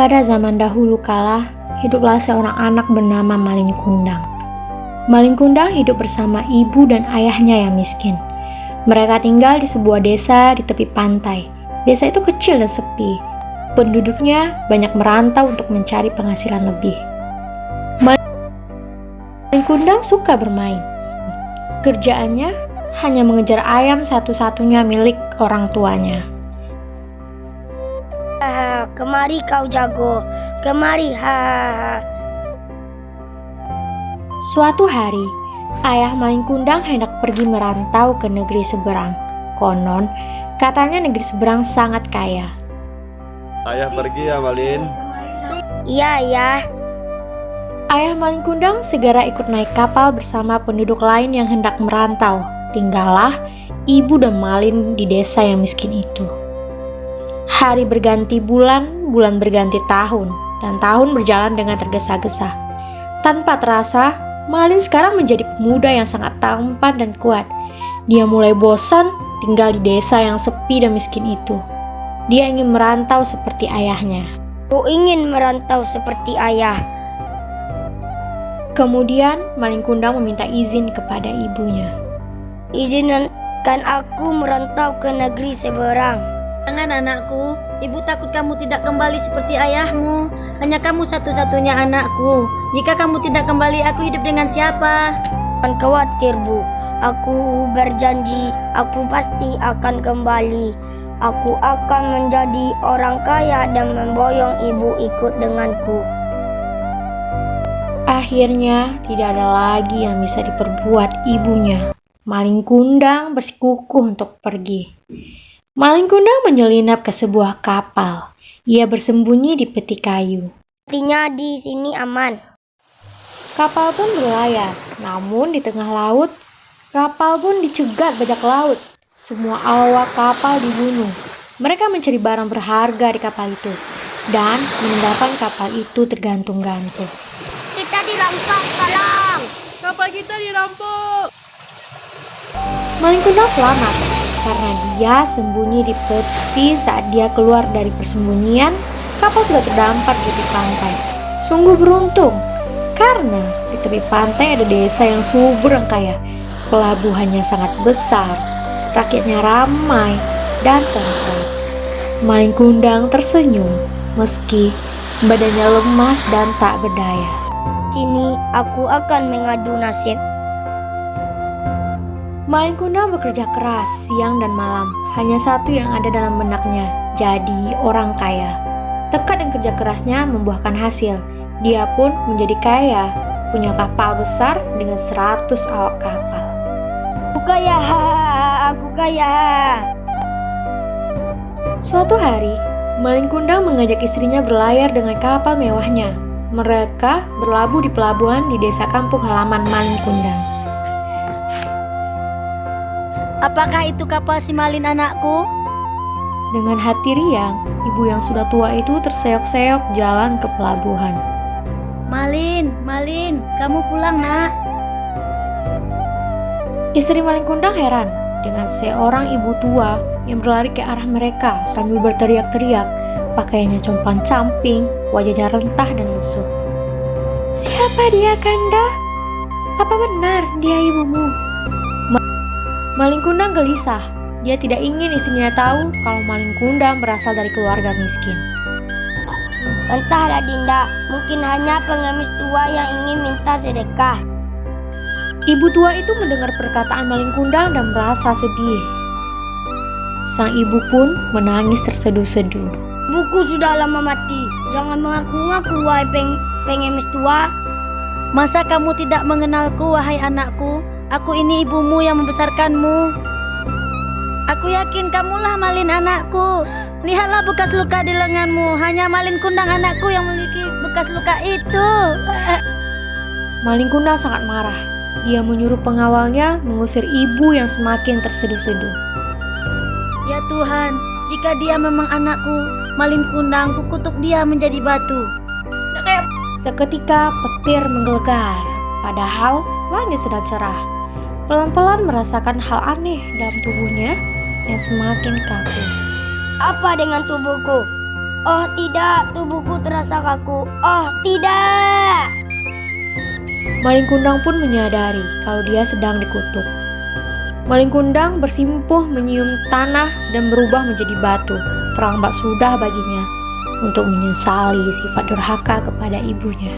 Pada zaman dahulu kala, hiduplah seorang anak bernama Malin Kundang. Malin Kundang hidup bersama ibu dan ayahnya yang miskin. Mereka tinggal di sebuah desa di tepi pantai. Desa itu kecil dan sepi. Penduduknya banyak merantau untuk mencari penghasilan lebih. Malin Kundang suka bermain. Kerjaannya hanya mengejar ayam satu-satunya milik orang tuanya. Kemari kau jago, kemari Suatu hari, ayah Malin Kundang hendak pergi merantau ke negeri seberang. Konon, katanya negeri seberang sangat kaya. Ayah pergi ya Malin. Iya ya. Ayah Malin Kundang segera ikut naik kapal bersama penduduk lain yang hendak merantau. Tinggallah ibu dan Malin di desa yang miskin itu. Hari berganti bulan, bulan berganti tahun, dan tahun berjalan dengan tergesa-gesa. Tanpa terasa, Malin sekarang menjadi pemuda yang sangat tampan dan kuat. Dia mulai bosan tinggal di desa yang sepi dan miskin itu. Dia ingin merantau seperti ayahnya. Aku ingin merantau seperti ayah. Kemudian, Malin Kundang meminta izin kepada ibunya. Izinkan aku merantau ke negeri seberang. Jangan anakku, ibu takut kamu tidak kembali seperti ayahmu. Hanya kamu satu-satunya anakku. Jika kamu tidak kembali, aku hidup dengan siapa? Jangan khawatir bu, aku berjanji aku pasti akan kembali. Aku akan menjadi orang kaya dan memboyong ibu ikut denganku. Akhirnya, tidak ada lagi yang bisa diperbuat ibunya. Malin Kundang bersikukuh untuk pergi. Malin Kundang menyelinap ke sebuah kapal. Ia bersembunyi di peti kayu. Artinya di sini aman. Kapal pun berlayar, namun di tengah laut, kapal pun dicegat bajak laut. Semua awak kapal dibunuh. Mereka mencari barang berharga di kapal itu dan meninggalkan kapal itu tergantung-gantung. Kita dirampok, tolong! Kapal kita dirampok. Malin Kundang selamat karena dia sembunyi di peti. Saat dia keluar dari persembunyian, kapal sudah terdampar di tepi pantai. Sungguh beruntung, karena di tepi pantai ada desa yang subur dan kaya. Pelabuhannya sangat besar, rakyatnya ramai dan tentram. Malin Kundang tersenyum meski badannya lemas dan tak berdaya. Sini aku akan mengadu nasib. Malin Kundang bekerja keras siang dan malam. Hanya satu yang ada dalam benaknya, jadi orang kaya. Tekad dan kerja kerasnya membuahkan hasil. Dia pun menjadi kaya, punya kapal besar dengan 100 awak kapal. Aku kaya, aku kaya. Suatu hari, Malin Kundang mengajak istrinya berlayar dengan kapal mewahnya. Mereka berlabuh di pelabuhan di desa kampung halaman Malin Kundang. Apakah itu kapal si Malin anakku? Dengan hati riang, ibu yang sudah tua itu terseok-seok jalan ke pelabuhan. Malin, kamu pulang nak. Istri Malin Kundang heran dengan seorang ibu tua yang berlari ke arah mereka sambil berteriak-teriak. Pakaiannya compang-camping, wajahnya rentah dan lesu. Siapa dia, Kanda? Apa benar dia ibumu? Malin Kundang gelisah. Dia tidak ingin istrinya tahu kalau Malin Kundang berasal dari keluarga miskin. Entahlah Dinda, mungkin hanya pengemis tua yang ingin minta sedekah. Ibu tua itu mendengar perkataan Malin Kundang dan merasa sedih. Sang ibu pun menangis terseduh-seduh. Buku sudah lama mati, jangan mengaku-ngaku wahai pengemis tua. Masa kamu tidak mengenalku wahai anakku? Aku ini ibumu yang membesarkanmu. Aku yakin kamulah Malin anakku. Lihatlah bekas luka di lenganmu. Hanya Malin Kundang anakku yang memiliki bekas luka itu. Malin Kundang sangat marah. Dia menyuruh pengawalnya mengusir ibu yang semakin terseduh-seduh. Ya Tuhan, jika dia memang anakku, Malin Kundang kukutuk dia menjadi batu. Seketika petir menggelegar, padahal langit sedang cerah. Pelan-pelan merasakan hal aneh dalam tubuhnya yang semakin kaku. Apa dengan tubuhku? Oh tidak, tubuhku terasa kaku. Oh tidak. Maling kundang pun menyadari kalau dia sedang dikutuk. Maling kundang bersimpuh menyium tanah dan berubah menjadi batu. Terlambat sudah baginya untuk menyesali sifat durhaka kepada ibunya.